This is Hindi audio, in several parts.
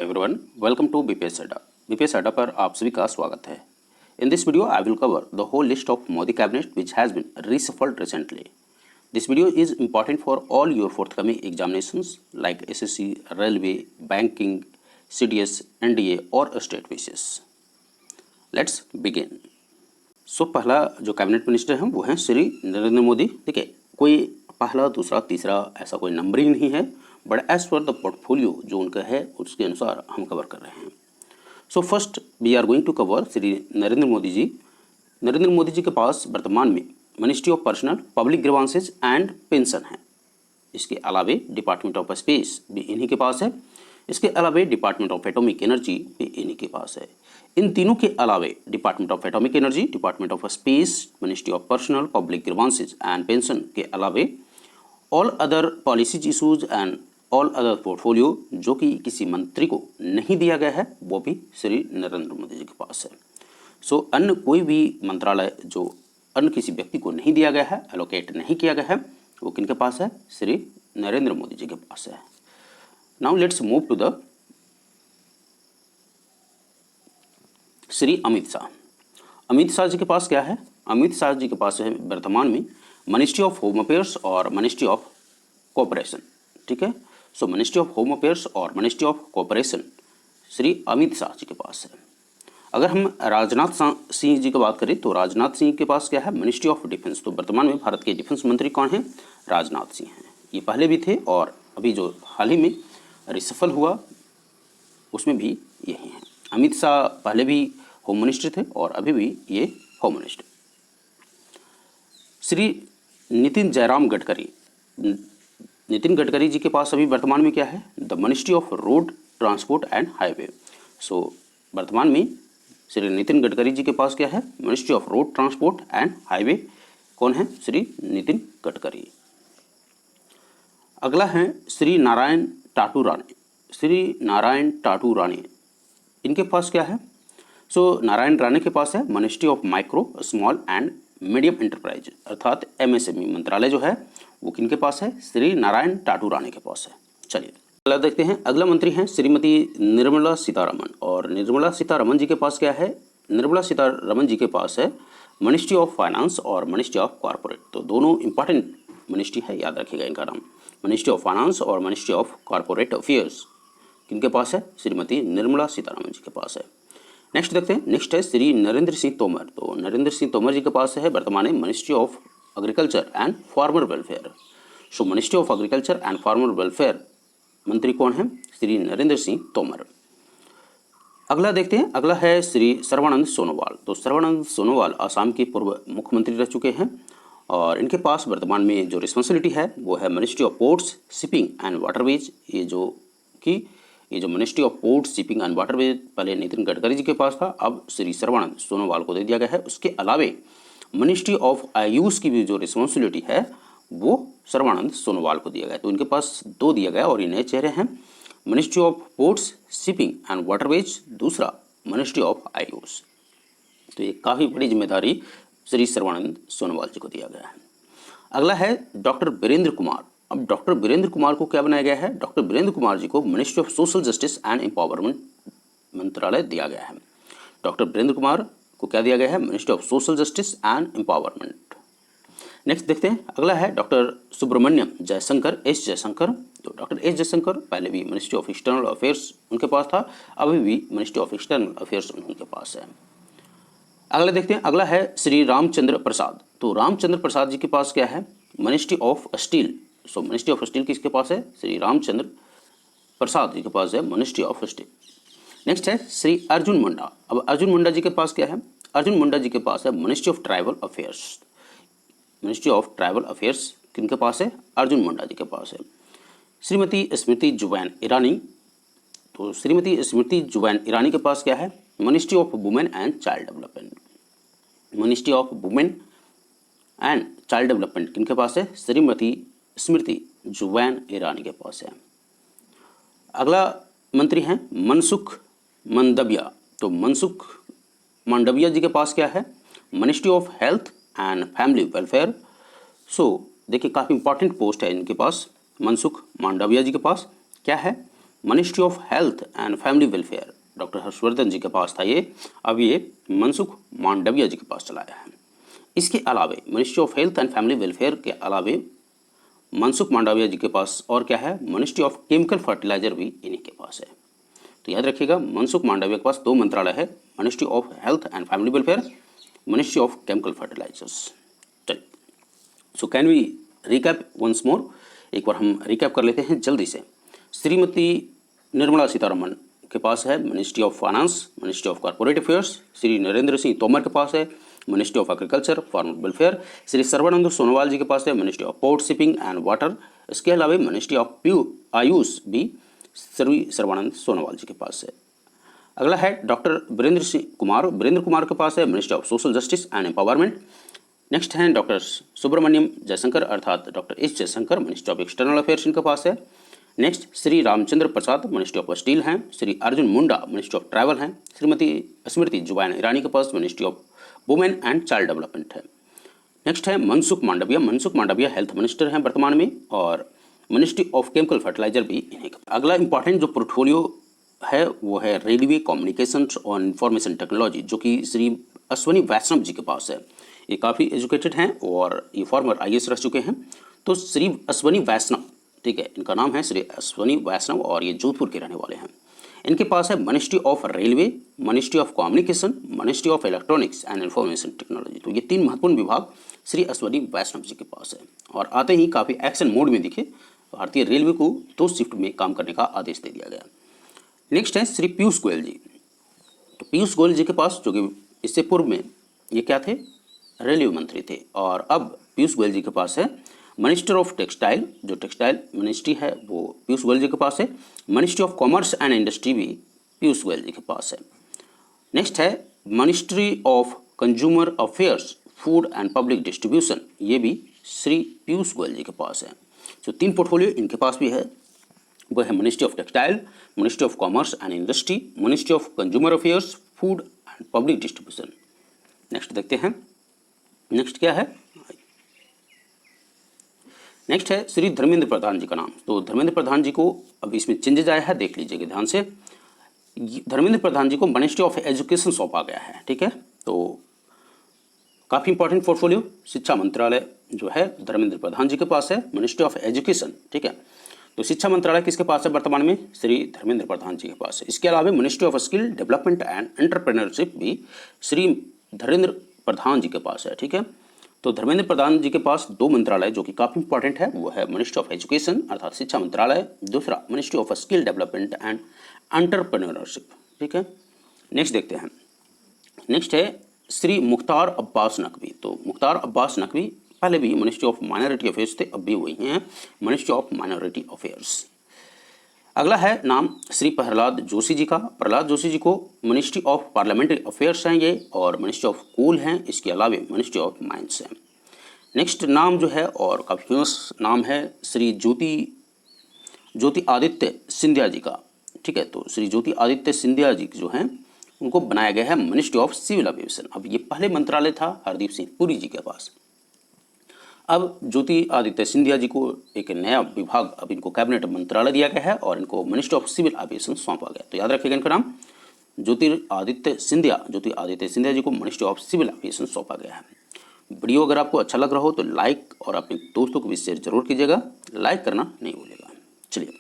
Everyone, welcome to BPS Adda. BPS Adda पर आप सभी का स्वागत है। In this video I will cover the whole list of Modi cabinet which has been reshuffled recently. This video is important for all your forthcoming examinations like SSC, Railway, Banking, CDS, NDA और State PCS. Let's begin. सो पहला जो कैबिनेट मिनिस्टर हैं वो हैं श्री नरेंद्र मोदी। देखिए, कोई पहला दूसरा तीसरा ऐसा कोई नंबर ही नहीं है, but as per the portfolio जो उनका है उसके अनुसार हम कवर कर रहे हैं। So first we are going to cover Shri Narendra Modi ji. Narendra Modi ji के पास वर्तमान में ministry of personnel, public grievances and pension है। इसके अलावे डिपार्टमेंट ऑफ स्पेस भी इन्हीं के पास है। इसके अलावे डिपार्टमेंट ऑफ एटॉमिक एनर्जी भी इन्हीं के पास है। इन तीनों के अलावे department of atomic energy, department of space, ministry of personnel, public grievances and pension के अलावे all other policies issues and all other portfolio जो कि किसी मंत्री को नहीं दिया गया है वो भी श्री नरेंद्र मोदी जी के पास है। सो अन्य कोई भी मंत्रालय जो अन्य किसी व्यक्ति को नहीं दिया गया है, एलोकेट नहीं किया गया है, वो किनके पास है? श्री नरेंद्र मोदी जी के पास है। Now let's move to the Shri Amit Shah. Amit Shah ji के पास क्या है? अमित शाह जी के पास है वर्तमान में मिनिस्ट्री ऑफ होम अफेयर्स और मिनिस्ट्री ऑफ कोऑपरेशन। ठीक है, so ministry of home affairs और ministry of cooperation Shri Amit Shah ji के पास है। अगर हम राजनाथ सिंह जी की बात करें तो राजनाथ सिंह के पास क्या है? Ministry of defence. तो वर्तमान में भारत के डिफेंस मंत्री कौन हैं? राजनाथ सिंह हैं। ये पहले भी थे और अभी जो हाल ही में रिसफल हुआ उसमें भी यही हैं। अमित शाह पहले भी होम मिनिस्टर थे और अभी भी ये होम मिनिस्टर। श्री नितिन जयराम गडकरी। नितिन गडकरी जी के पास अभी वर्तमान में क्या है? The ministry of road transport and highway. So वर्तमान में श्री नितिन गडकरी जी के पास क्या है? Ministry of road transport and highway. कौन है? श्री नितिन गडकरी। अगला है श्री नारायण टाटू राणे। श्री नारायण टाटू राणे, इनके पास क्या है? सो नारायण राणे के पास है ministry of micro, small and medium enterprise अर्थात MSME मंत्रालय जो है वो किनके पास है? श्री नारायण टाटू राणे के पास है। चलिए अगला देखते हैं। अगला मंत्री हैं श्रीमती निर्मला सीतारमण। और निर्मला सीतारमण जी के पास क्या है? निर्मला सीतारमण जी के पास है मिनिस्ट्री ऑफ फाइनेंस और मिनिस्ट्री ऑफ कॉर्पोरेट। तो दोनों इंपॉर्टेंट मिनिस्ट्री है, याद रखिएगा इनका नाम। मिनिस्ट्री ऑफ फाइनेंस और मिनिस्ट्री ऑफ कॉर्पोरेट अफेयर्स किनके पास है? श्रीमती निर्मला सीतारमण जी के पास है। नेक्स्ट देखते हैं। नेक्स्ट है श्री नरेंद्र सिंह तोमर। तो नरेंद्र सिंह तोमर जी के पास है वर्तमान में ministry of agriculture and farmer welfare. So ministry of agriculture and farmer welfare मंत्री कौन है? श्री नरेंद्र सिंह तोमर। अगला देखते हैं। अगला है श्री सर्बानंद सोनोवाल। तो सर्बानंद सोनोवाल असम के पूर्व मुख्यमंत्री रह चुके हैं और इनके पास वर्तमान में जो रिस्पॉन्सिबिलिटी है वो है ministry of ports, shipping and waterways. ये जो ministry of ports, shipping and waterways पहले नितिन गडकरी जी के पास था, अब श्री सर्बानंद सोनोवाल को दे दिया गया है। उसके अलावे मिनिस्ट्री ऑफ आयुष की भी जो रिस्पॉन्सिबिलिटी है वो सर्बानंद सोनोवाल को दिया गया। तो इनके पास दो दिया गया और ये नए चेहरे हैं। Ministry of ports, shipping and waterways, दूसरा मिनिस्ट्री ऑफ आयुष। तो ये काफ़ी बड़ी जिम्मेदारी श्री सर्बानंद सोनोवाल जी को दिया गया है। अगला है डॉक्टर वीरेंद्र कुमार। अब डॉक्टर वीरेंद्र कुमार को क्या बनाया गया है? डॉक्टर वीरेंद्र कुमार जी को ministry of social justice and empowerment मंत्रालय दिया गया है। डॉक्टर वीरेंद्र कुमार को क्या दिया गया है? Ministry of social justice and empowerment. Next देखते हैं। अगला है डॉक्टर सुब्रमण्यम जयशंकर, एस जयशंकर। तो डॉक्टर एस जयशंकर पहले भी मिनिस्ट्री ऑफ एक्सटर्नल अफेयर्स उनके पास था, अभी भी मिनिस्ट्री ऑफ एक्सटर्नल अफेयर्स उनके पास है। अगला देखते हैं। अगला है श्री रामचंद्र प्रसाद। तो रामचंद्र प्रसाद जी के पास क्या है? Ministry of steel. So ministry of steel किसके पास है? श्री रामचंद्र प्रसाद जी के पास है मिनिस्ट्री ऑफ स्टील। नेक्स्ट है श्री अर्जुन मुंडा। अब अर्जुन मुंडा जी के पास क्या है? अर्जुन मुंडा जी के पास है ministry of tribal affairs. Ministry of tribal affairs किनके पास है? अर्जुन मुंडा जी के पास है। श्रीमती स्मृति जुबैन ईरानी। तो श्रीमती स्मृति जुबैन ईरानी के पास क्या है? Ministry of women and child development. Ministry of women and child development किनके पास है? श्रीमती स्मृति जुबैन ईरानी के पास है। अगला मंत्री हैं मनसुख मंडविया। तो मनसुख मंडविया जी के पास क्या है? Ministry of health and family welfare. So देखिए काफ़ी इंपॉर्टेंट पोस्ट है इनके पास। मनसुख मंडविया जी के पास क्या है? Ministry of health and family welfare doctor Harshvardhan ji के पास था ये, अब ये मनसुख मांडविया जी के पास चला आया है। इसके अलावे ministry of health and family welfare के अलावे मनसुख मांडविया जी के पास और क्या है, मिनिस्ट्री ऑफ केमिकल फर्टिलाइजर भी इन्हीं के पास है। तो याद रखिएगा, मनसुख मांडविया के पास 2 मंत्रालय है, ministry of health and family welfare, ministry of chemical fertilizers. चलिए, so can we recap once more, एक बार हम रिकैप कर लेते हैं जल्दी से। श्रीमती निर्मला सीतारमण के पास है ministry of finance, ministry of corporate affairs. Shri Narendra Singh Tomar के पास है ministry of agriculture farmer welfare. Shri Sarbananda Sonowal ji के पास है ministry of port shipping and water. इसके अलावा मिनिस्ट्री ऑफ आयुष भी श्री सर्बानंद सोनोवाल जी के पास है। अगला है डॉक्टर वीरेंद्र कुमार के पास है ministry of social justice and empowerment. Next हैं डॉक्टर सुब्रमण्यम जयशंकर अर्थात doctor S Jaishankar, ministry of external affairs इनके पास है। Next Shri Ramchandra Prasad, ministry of steel हैं। Shri Arjun Munda, ministry of travel हैं। श्रीमती स्मृति जुबैन ईरानी के पास ministry of women and child development है। नेक्स्ट है मनसुख मांडविया हेल्थ मिनिस्टर हैं वर्तमान में, और मिनिस्ट्री ऑफ केमिकल फर्टिलाइजर भी इन्हीं का। अगला इंपॉर्टेंट जो पोर्टफोलियो है वो है रेलवे कम्युनिकेशन और इंफॉर्मेशन टेक्नोलॉजी, जो कि श्री अश्वनी वैष्णव जी के पास है। ये काफ़ी एजुकेटेड हैं और ये फॉर्मर IAS रह चुके हैं। तो श्री अश्वनी वैष्णव, ठीक है, इनका नाम है श्री अश्वनी वैष्णव और ये जोधपुर के रहने वाले हैं। इनके पास है ministry of railway, ministry of communication, ministry of electronics and information technology. तो ये 3 महत्वपूर्ण विभाग श्री अश्वनी वैष्णव जी के पास है। और आते ही काफ़ी एक्शन मोड में दिखे, भारतीय रेलवे को 2 शिफ्ट में काम करने का आदेश दे दिया गया। नेक्स्ट है श्री पीयूष गोयल जी। तो पीयूष गोयल जी के पास, जो कि इससे पूर्व में ये क्या थे, रेलवे मंत्री थे, और अब पीयूष गोयल जी के पास है मिनिस्टर ऑफ टेक्सटाइल, जो टेक्सटाइल मिनिस्ट्री है वो पीयूष गोयल जी के पास है। Ministry of commerce and industry भी पीयूष गोयल जी के पास है। नेक्स्ट है ministry of consumer affairs, food and public distribution, ये भी श्री पीयूष गोयल जी के पास है। जो 3 पोर्टफोलियो इनके पास भी है वो है ministry of textile, ministry of commerce and industry, ministry of consumer affairs, food and public distribution. Next देखते हैं, नेक्स्ट क्या है, नेक्स्ट है श्री धर्मेंद्र प्रधान जी का नाम। तो धर्मेंद्र प्रधान जी को अब इसमें चेंजेज आया है, देख लीजिएगा ध्यान से। धर्मेंद्र प्रधान जी को मिनिस्ट्री ऑफ एजुकेशन सौंपा गया है, ठीक है। तो काफ़ी इंपॉर्टेंट पोर्टफोलियो शिक्षा मंत्रालय जो है धर्मेंद्र प्रधान जी के पास है, मिनिस्ट्री ऑफ एजुकेशन, ठीक है। तो शिक्षा मंत्रालय किसके पास है वर्तमान में, श्री धर्मेंद्र प्रधान जी के पास है। इसके अलावा ministry of skill development and entrepreneurship भी श्री धर्मेंद्र प्रधान जी के पास है, ठीक है। तो धर्मेंद्र प्रधान जी के पास 2 मंत्रालय जो कि काफ़ी इंपॉर्टेंट है, वो है मिनिस्ट्री ऑफ एजुकेशन अर्थात शिक्षा मंत्रालय, दूसरा ministry of skill development and entrepreneurship, ठीक है। नेक्स्ट देखते हैं, नेक्स्ट है श्री मुख्तार अब्बास नकवी। तो मुख्तार अब्बास नकवी पहले भी मिनिस्ट्री ऑफ माइनॉरिटी अफेयर्स थे, अब भी वही हैं मिनिस्ट्री ऑफ माइनॉरिटी अफेयर्स। अगला है नाम श्री प्रहलाद जोशी जी का। प्रहलाद जोशी जी को मिनिस्ट्री ऑफ पार्लियामेंट्री अफेयर्स हैं ये, और मिनिस्ट्री ऑफ कोल हैं, इसके अलावा मिनिस्ट्री ऑफ माइंस हैं। नेक्स्ट नाम जो है और काफ़ी फेमस नाम है श्री ज्योति आदित्य सिंधिया जी का, ठीक है। तो श्री ज्योति आदित्य सिंधिया जी जो हैं उनको बनाया गया है मिनिस्ट्री ऑफ सिविल एविएशन। अब ये पहले मंत्रालय था हरदीप सिंह पुरी जी के पास, अब ज्योति आदित्य सिंधिया जी को एक नया विभाग, अब इनको कैबिनेट मंत्रालय दिया गया है और इनको मिनिस्ट्री ऑफ सिविल एविएशन सौंपा गया। तो याद रखिएगा इनका नाम ज्योति आदित्य सिंधिया जी को मिनिस्ट्री ऑफ सिविल एविएशन सौंपा गया है। वीडियो अगर आपको अच्छा लग रहा हो तो लाइक और अपने दोस्तों को भी शेयर जरूर कीजिएगा, लाइक करना नहीं भूलिएगा। चलिए,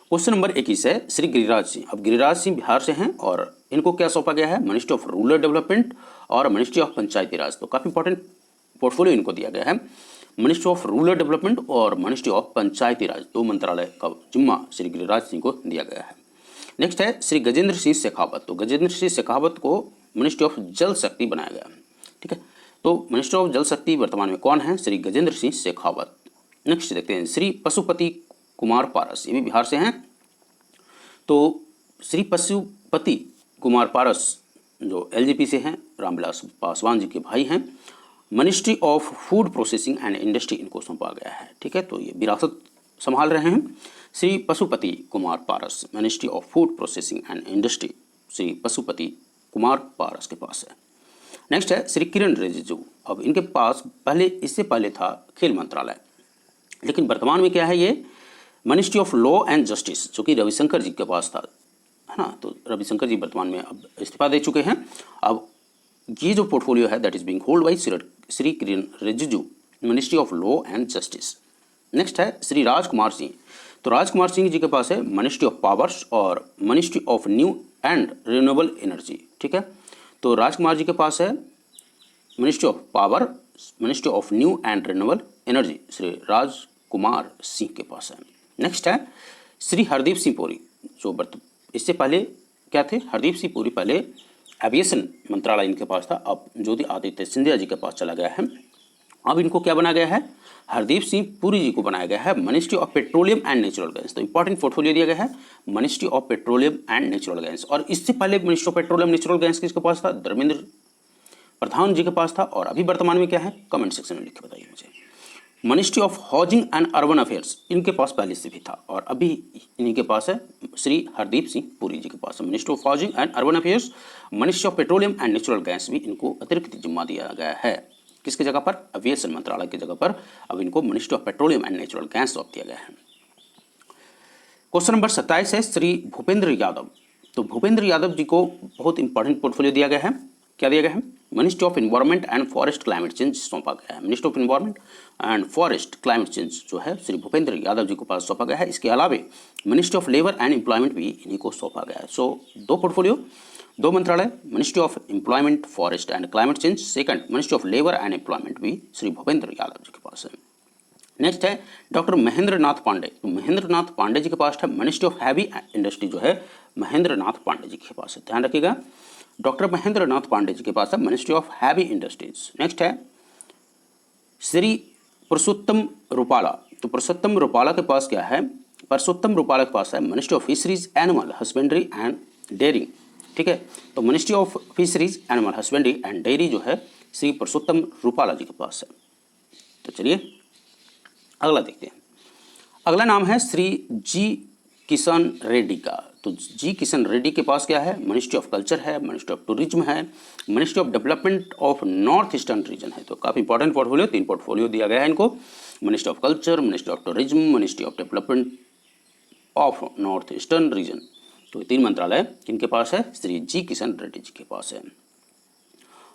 क्वेश्चन नंबर 21 है श्री गिरिराज सिंह। अब गिरिराज सिंह बिहार से हैं और इनको क्या सौंपा गया है, मिनिस्ट्री ऑफ रूरल डेवलपमेंट और मिनिस्ट्री ऑफ पंचायती राज। तो काफ़ी इंपॉर्टेंट पोर्टफोलियो इनको दिया गया है, मिनिस्ट्री ऑफ रूरल डेवलपमेंट और मिनिस्ट्री ऑफ पंचायती राज, 2 मंत्रालय का जिम्मा श्री गिरिराज सिंह को दिया गया है। नेक्स्ट है श्री गजेंद्र सिंह शेखावत। तो गजेंद्र सिंह शेखावत को मिनिस्ट्री ऑफ जल शक्ति बनाया गया है, ठीक है। तो मिनिस्टर ऑफ जल शक्ति वर्तमान में कौन है, श्री गजेंद्र सिंह शेखावत। नेक्स्ट देखते हैं श्री पशुपति कुमार पारस, ये भी बिहार से हैं। तो श्री पशुपति कुमार पारस जो LJP से हैं, रामविलास पासवान जी के भाई हैं। Ministry of food processing and industry इनको सौंपा गया है, ठीक है। तो ये विरासत संभाल रहे हैं Shri Pashupati Kumar Paras, ministry of food processing and industry Shri Pashupati Kumar Paras के पास है। नेक्स्ट है श्री किरण रिजिजू। अब इनके पास इससे पहले था खेल मंत्रालय, लेकिन वर्तमान में क्या है, ये ministry of law and justice जो कि रविशंकर जी के पास था, है ना। तो रविशंकर जी वर्तमान में अब इस्तीफा दे चुके हैं। अब ये जो पोर्टफोलियो है that is being hold by Shri Kiren Rijiju, ministry of law and justice. Next है श्री राजकुमार सिंह। तो राजकुमार सिंह जी के पास है मिनिस्ट्री ऑफ पावर्स और ministry of new and renewable energy, ठीक है। तो राजकुमार जी के पास है ministry of power, ministry of new and renewable energy, Shri Rajkumar Singh के पास है। नेक्स्ट है श्री हरदीप सिंह पुरी, जो इससे पहले क्या थे, हरदीप सिंह पुरी पहले एविएशन मंत्रालय इनके पास था, अब ज्योतिरादित्य सिंधिया जी के पास चला गया है। अब इनको क्या बनाया गया है, हरदीप सिंह पुरी जी को बनाया गया है ministry of petroleum and natural gas. तो इंपॉर्टेंट पोर्टफोलियो दिया गया है ministry of petroleum and natural gas. और इससे पहले ministry of petroleum natural gas किसके पास था, धर्मेंद्र प्रधान जी के पास था। और अभी वर्तमान में क्या है, कमेंट सेक्शन में लिख के बताइए मुझे। Ministry of housing and urban affairs इनके पास पहले से भी था और अभी इन्हीं के पास है, श्री हरदीप सिंह पुरी जी के पास है ministry of housing and urban affairs. Ministry of petroleum and natural gas भी इनको अतिरिक्त जिम्मा दिया गया है, किसकी जगह पर, एविएशन मंत्रालय की जगह पर अब इनको ministry of petroleum and natural gas सौंप दिया गया है। क्वेश्चन नंबर 27 है श्री भूपेंद्र यादव। तो भूपेंद्र यादव जी को बहुत इंपॉर्टेंट पोर्टफोलियो दिया गया है, क्या दिया गया है, ministry of environment and forest climate change सौंपा गया है। Ministry of environment and forest climate change जो है श्री भूपेंद्र यादव जी को पास सौंपा गया है। इसके अलावा ministry of labour and employment भी इन्हीं को सौंपा गया है। सो दो पोर्टफोलियो, दो मंत्रालय, ministry of employment forest and climate change, second ministry of labour and employment भी श्री भूपेंद्र यादव जी के पास है। नेक्स्ट है डॉक्टर महेंद्र नाथ पांडे। तो महेंद्र नाथ पांडे जी के पास है मिनिस्ट्री ऑफ हैवी इंडस्ट्री जो है महेंद्र नाथ पांडे जी के पास है, ध्यान रखिएगा। डॉक्टर महेंद्र नाथ पांडे जी के पास है ministry of heavy industries. Next है श्री पुरुषोत्तम रूपाला। तो पुरुषोत्तम रूपाला के पास क्या है, पुरुषोत्तम रूपाला के पास है ministry of fisheries animal husbandry and dairying, ठीक है। तो ministry of fisheries animal husbandry and dairy जो है श्री पुरुषोत्तम रूपाला जी के पास है। तो चलिए अगला देखते हैं। अगला नाम है श्री जी किशन रेड्डी का। तो जी किशन रेड्डी के पास क्या है, मिनिस्ट्री ऑफ कल्चर है, मिनिस्ट्री ऑफ टूरिज्म है, ministry of development of north eastern region है। तो काफ़ी इंपॉर्टेंट पोर्टफोलियो, 3 पोर्टफोलियो दिया गया है इनको, ministry of culture, ministry of tourism, ministry of development of north eastern region. तो 3 मंत्रालय किनके पास है, श्री जी किशन रेड्डी जी के पास है।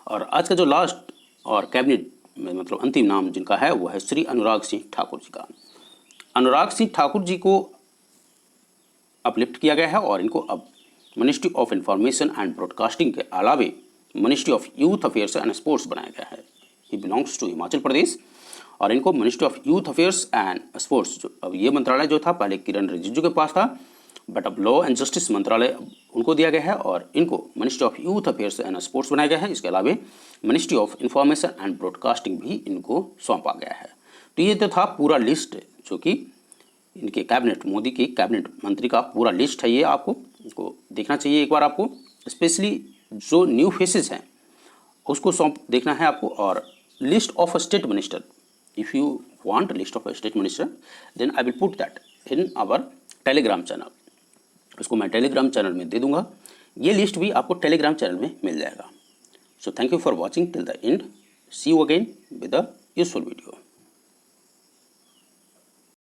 और आज का जो लास्ट और कैबिनेट में मतलब अंतिम नाम जिनका है वो है श्री अनुराग सिंह ठाकुर जी का। अनुराग सिंह ठाकुर जी को अपलिफ्ट किया गया है और इनको अब ministry of information and broadcasting के अलावे ministry of youth affairs and sports बनाया गया है। He belongs to Himachal Pradesh और इनको ministry of youth affairs and sports, जो अब ये मंत्रालय जो था पहले किरण रिजिजू के पास था, बट अब लॉ एंड जस्टिस मंत्रालय उनको दिया गया है और इनको ministry of youth affairs and sports बनाया गया है। इसके अलावा ministry of information and broadcasting भी इनको सौंपा गया है। तो ये तो था पूरा लिस्ट जो कि इनके कैबिनेट, मोदी की कैबिनेट मंत्री का पूरा लिस्ट है। ये आपको इसको देखना चाहिए एक बार आपको, स्पेशली जो न्यू फेसेस हैं उसको सौंप देखना है आपको। और list of state minister, if you want list of state minister then I will put that in our Telegram channel. उसको मैं टेलीग्राम चैनल में दे दूंगा, ये लिस्ट भी आपको टेलीग्राम चैनल में मिल जाएगा। So thank you for watching till the end, see you again with a useful video.